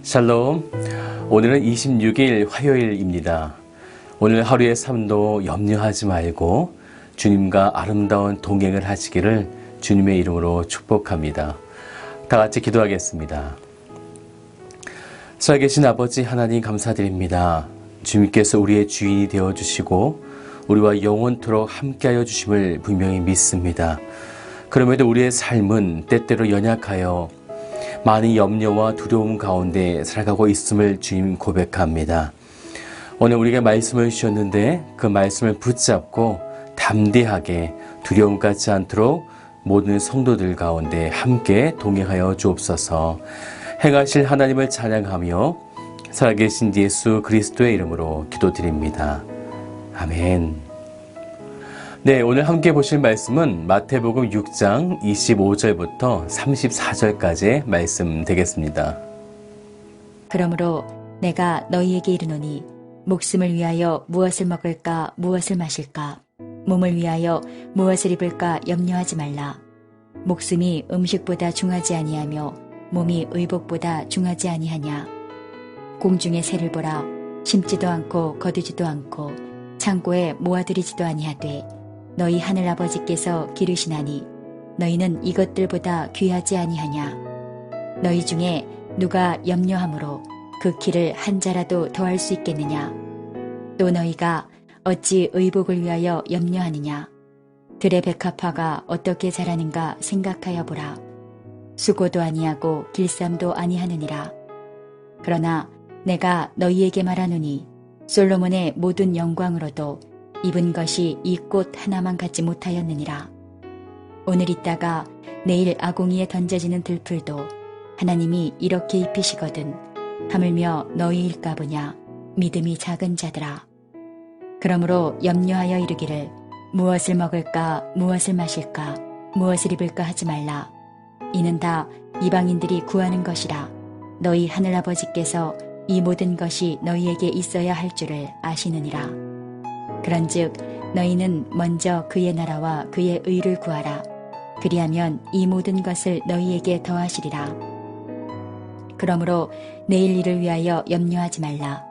샬롬. 오늘은 26일 화요일입니다. 오늘 하루의 삶도 염려하지 말고 주님과 아름다운 동행을 하시기를 주님의 이름으로 축복합니다. 다 같이 기도하겠습니다. 살아계신 아버지 하나님 감사드립니다. 주님께서 우리의 주인이 되어주시고 우리와 영원토록 함께하여 주심을 분명히 믿습니다. 그럼에도 우리의 삶은 때때로 연약하여 많은 염려와 두려움 가운데 살아가고 있음을 주님 고백합니다. 오늘 우리가 말씀을 주셨는데 그 말씀을 붙잡고 담대하게 두려움 갖지 않도록 모든 성도들 가운데 함께 동행하여 주옵소서. 행하실 하나님을 찬양하며 살아계신 예수 그리스도의 이름으로 기도드립니다. 아멘. 네, 오늘 함께 보실 말씀은 마태복음 6장 25절부터 34절까지의 말씀 되겠습니다. 그러므로 내가 너희에게 이르노니 목숨을 위하여 무엇을 먹을까 무엇을 마실까 몸을 위하여 무엇을 입을까 염려하지 말라. 목숨이 음식보다 중하지 아니하며 몸이 의복보다 중하지 아니하냐. 공중의 새를 보라. 심지도 않고 거두지도 않고 창고에 모아들이지도 아니하되 너희 하늘 아버지께서 기르시나니 너희는 이것들보다 귀하지 아니하냐. 너희 중에 누가 염려함으로 그 키를 한 자라도 더할 수 있겠느냐. 또 너희가 어찌 의복을 위하여 염려하느냐. 들의 백합화가 어떻게 자라는가 생각하여 보라. 수고도 아니하고 길쌈도 아니하느니라. 그러나 내가 너희에게 말하노니 솔로몬의 모든 영광으로도 입은 것이 이 꽃 하나만 갖지 못하였느니라. 오늘 있다가 내일 아궁이에 던져지는 들풀도 하나님이 이렇게 입히시거든 하물며 너희일까 보냐. 믿음이 작은 자들아. 그러므로 염려하여 이르기를 무엇을 먹을까 무엇을 마실까 무엇을 입을까 하지 말라. 이는 다 이방인들이 구하는 것이라. 너희 하늘아버지께서 이 모든 것이 너희에게 있어야 할 줄을 아시느니라. 그런즉 너희는 먼저 그의 나라와 그의 의를 구하라. 그리하면 이 모든 것을 너희에게 더하시리라. 그러므로 내일 일을 위하여 염려하지 말라.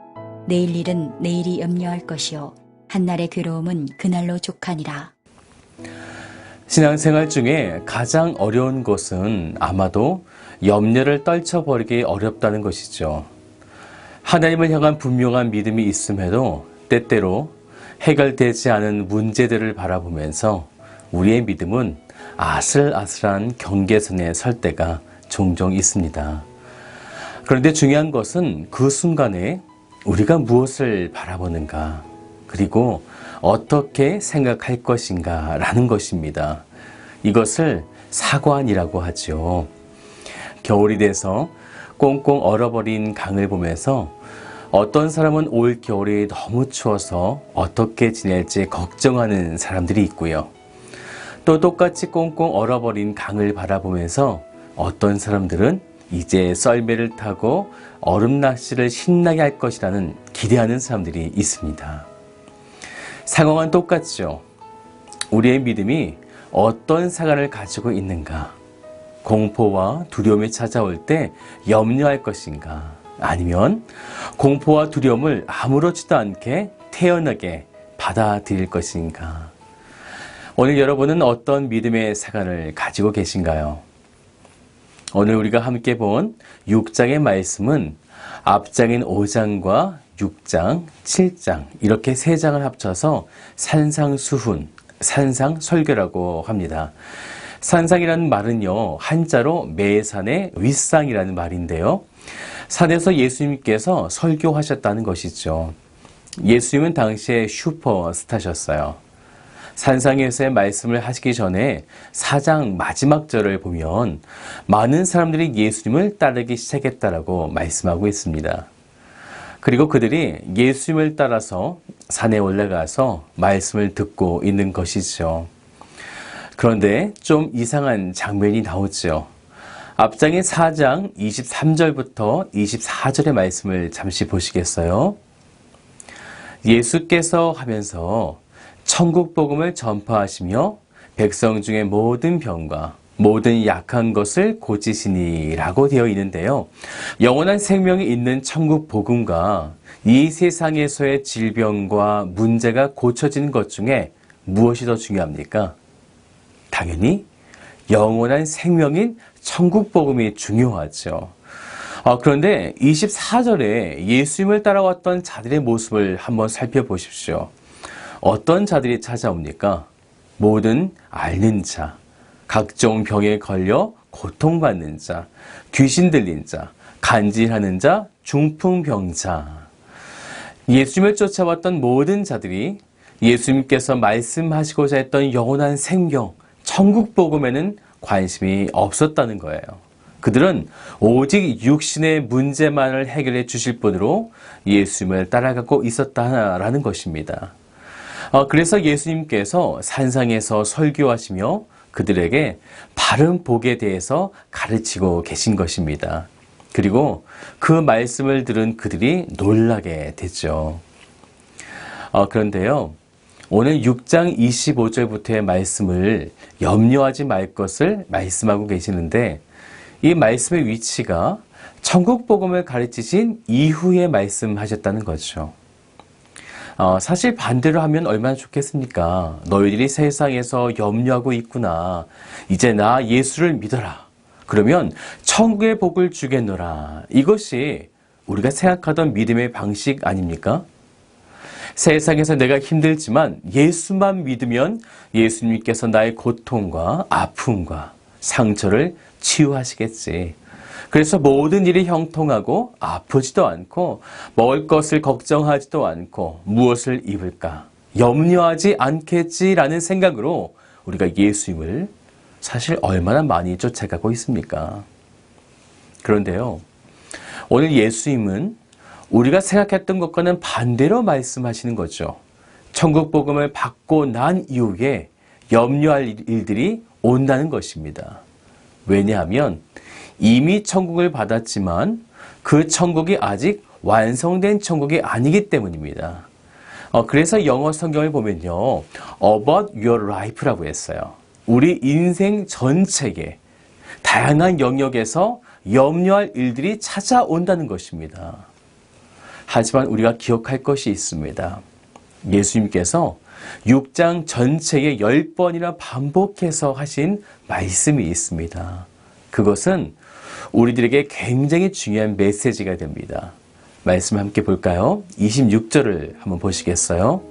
내일 일은 내일이 염려할 것이요 한날의 괴로움은 그날로 족하니라. 신앙생활 중에 가장 어려운 것은 아마도 염려를 떨쳐버리기 어렵다는 것이죠. 하나님을 향한 분명한 믿음이 있음에도 때때로 해결되지 않은 문제들을 바라보면서 우리의 믿음은 아슬아슬한 경계선에 설 때가 종종 있습니다. 그런데 중요한 것은 그 순간에 우리가 무엇을 바라보는가, 그리고 어떻게 생각할 것인가 라는 것입니다. 이것을 사관이라고 하죠. 겨울이 돼서 꽁꽁 얼어버린 강을 보면서 어떤 사람은 올 겨울이 너무 추워서 어떻게 지낼지 걱정하는 사람들이 있고요. 또 똑같이 꽁꽁 얼어버린 강을 바라보면서 어떤 사람들은 이제 썰매를 타고 얼음 낚시를 신나게 할 것이라는 기대하는 사람들이 있습니다. 상황은 똑같죠. 우리의 믿음이 어떤 사관을 가지고 있는가? 공포와 두려움이 찾아올 때 염려할 것인가? 아니면 공포와 두려움을 아무렇지도 않게 태연하게 받아들일 것인가? 오늘 여러분은 어떤 믿음의 사관을 가지고 계신가요? 오늘 우리가 함께 본 6장의 말씀은 앞장인 5장과 6장, 7장 이렇게 3장을 합쳐서 산상수훈, 산상설교라고 합니다. 산상이라는 말은요, 한자로 매산의 윗상이라는 말인데요. 산에서 예수님께서 설교하셨다는 것이죠. 예수님은 당시에 슈퍼스타셨어요. 산상에서의 말씀을 하시기 전에 4장 마지막 절을 보면 많은 사람들이 예수님을 따르기 시작했다라고 말씀하고 있습니다. 그리고 그들이 예수님을 따라서 산에 올라가서 말씀을 듣고 있는 것이죠. 그런데 좀 이상한 장면이 나오죠. 앞장의 4장 23절부터 24절의 말씀을 잠시 보시겠어요? 예수께서 하면서 천국 복음을 전파하시며 백성 중에 모든 병과 모든 약한 것을 고치시니라고 되어 있는데요. 영원한 생명이 있는 천국 복음과 이 세상에서의 질병과 문제가 고쳐지는 것 중에 무엇이 더 중요합니까? 당연히 영원한 생명인 천국 복음이 중요하죠. 그런데 24절에 예수님을 따라왔던 자들의 모습을 한번 살펴보십시오. 어떤 자들이 찾아옵니까? 모든 앓는 자, 각종 병에 걸려 고통받는 자, 귀신 들린 자, 간질하는 자, 중풍병자. 예수님을 쫓아왔던 모든 자들이 예수님께서 말씀하시고자 했던 영원한 생명, 천국 복음에는 관심이 없었다는 거예요. 그들은 오직 육신의 문제만을 해결해 주실 분으로 예수님을 따라가고 있었다라는 것입니다. 그래서 예수님께서 산상에서 설교하시며 그들에게 바른 복에 대해서 가르치고 계신 것입니다. 그리고 그 말씀을 들은 그들이 놀라게 됐죠. 그런데요, 오늘 6장 25절부터의 말씀을 염려하지 말 것을 말씀하고 계시는데 이 말씀의 위치가 천국 복음을 가르치신 이후에 말씀하셨다는 거죠. 사실 반대로 하면 얼마나 좋겠습니까? 너희들이 세상에서 염려하고 있구나. 이제 나 예수를 믿어라. 그러면 천국의 복을 주겠노라. 이것이 우리가 생각하던 믿음의 방식 아닙니까? 세상에서 내가 힘들지만 예수만 믿으면 예수님께서 나의 고통과 아픔과 상처를 치유하시겠지. 그래서 모든 일이 형통하고 아프지도 않고 먹을 것을 걱정하지도 않고 무엇을 입을까 염려하지 않겠지라는 생각으로 우리가 예수님을 사실 얼마나 많이 쫓아가고 있습니까? 그런데요, 오늘 예수님은 우리가 생각했던 것과는 반대로 말씀하시는 거죠. 천국 복음을 받고 난 이후에 염려할 일들이 온다는 것입니다. 왜냐하면 이미 천국을 받았지만 그 천국이 아직 완성된 천국이 아니기 때문입니다. 그래서 영어 성경을 보면요, about your life라고 했어요. 우리 인생 전체에 다양한 영역에서 염려할 일들이 찾아온다는 것입니다. 하지만 우리가 기억할 것이 있습니다. 예수님께서 6장 전체에 10번이나 반복해서 하신 말씀이 있습니다. 그것은 우리들에게 굉장히 중요한 메시지가 됩니다. 말씀 함께 볼까요? 26절을 한번 보시겠어요?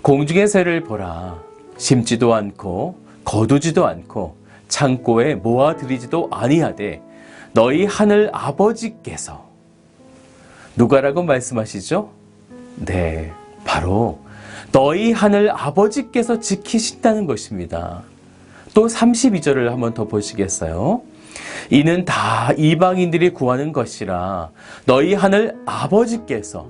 공중의 새를 보라. 심지도 않고 거두지도 않고 창고에 모아들이지도 아니하되 너희 하늘 아버지께서 누가라고 말씀하시죠? 네, 바로 너희 하늘 아버지께서 지키신다는 것입니다. 또 32절을 한번 더 보시겠어요? 이는 다 이방인들이 구하는 것이라 너희 하늘 아버지께서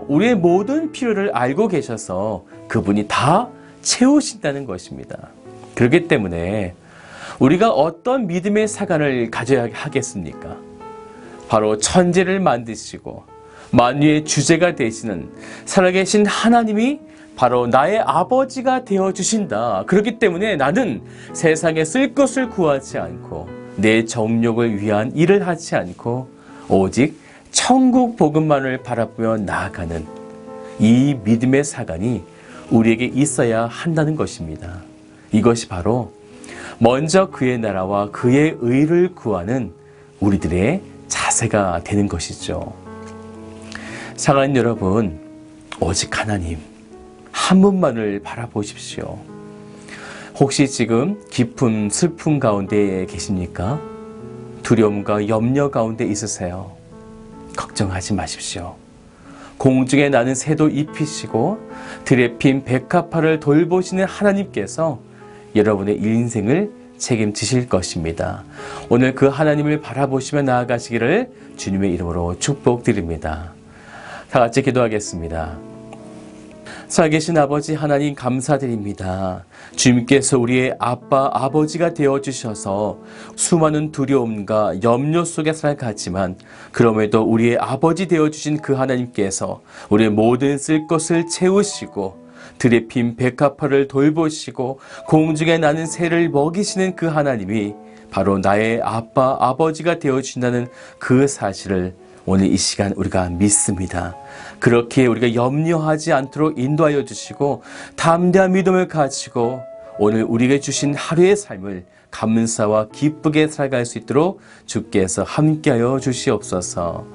우리의 모든 필요를 알고 계셔서 그분이 다 채우신다는 것입니다. 그렇기 때문에 우리가 어떤 믿음의 사관을 가져야 하겠습니까? 바로 천지를 만드시고 만유의 주제가 되시는 살아계신 하나님이 바로 나의 아버지가 되어주신다. 그렇기 때문에 나는 세상에 쓸 것을 구하지 않고 내 정욕을 위한 일을 하지 않고 오직 천국 복음만을 바라보며 나아가는 이 믿음의 사관이 우리에게 있어야 한다는 것입니다. 이것이 바로 먼저 그의 나라와 그의 의를 구하는 우리들의 자세가 되는 것이죠. 사랑하는 여러분, 오직 하나님 한 분만을 바라보십시오. 혹시 지금 깊은 슬픔 가운데 계십니까? 두려움과 염려 가운데 있으세요? 걱정하지 마십시오. 공중에 나는 새도 입히시고 들에 핀 백합화를 돌보시는 하나님께서 여러분의 인생을 책임지실 것입니다. 오늘 그 하나님을 바라보시며 나아가시기를 주님의 이름으로 축복드립니다. 다 같이 기도하겠습니다. 살아계신 아버지 하나님 감사드립니다. 주님께서 우리의 아빠, 아버지가 되어주셔서 수많은 두려움과 염려 속에 살아갔지만 그럼에도 우리의 아버지 되어주신 그 하나님께서 우리의 모든 쓸 것을 채우시고 들에 핀 백합화를 돌보시고 공중에 나는 새를 먹이시는 그 하나님이 바로 나의 아빠, 아버지가 되어주신다는 그 사실을 오늘 이 시간 우리가 믿습니다. 그렇게 우리가 염려하지 않도록 인도하여 주시고 담대한 믿음을 가지고 오늘 우리에게 주신 하루의 삶을 감사와 기쁘게 살아갈 수 있도록 주께서 함께하여 주시옵소서.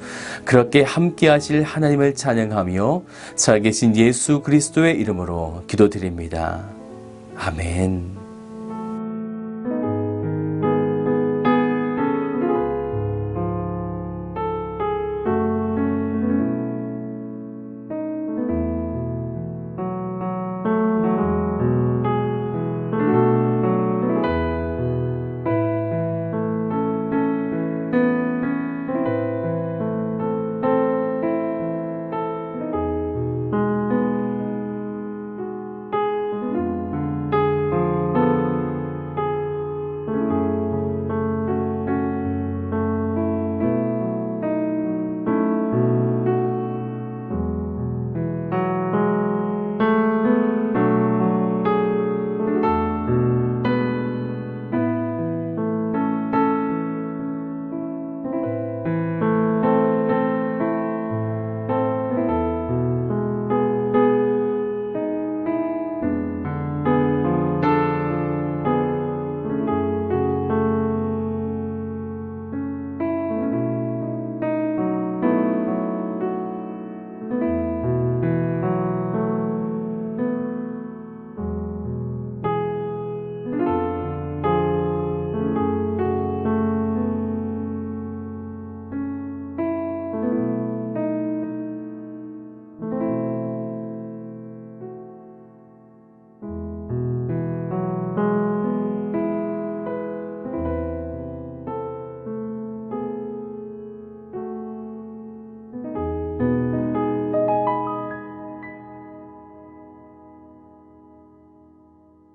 그렇게 함께하실 하나님을 찬양하며 살아계신 예수 그리스도의 이름으로 기도드립니다. 아멘.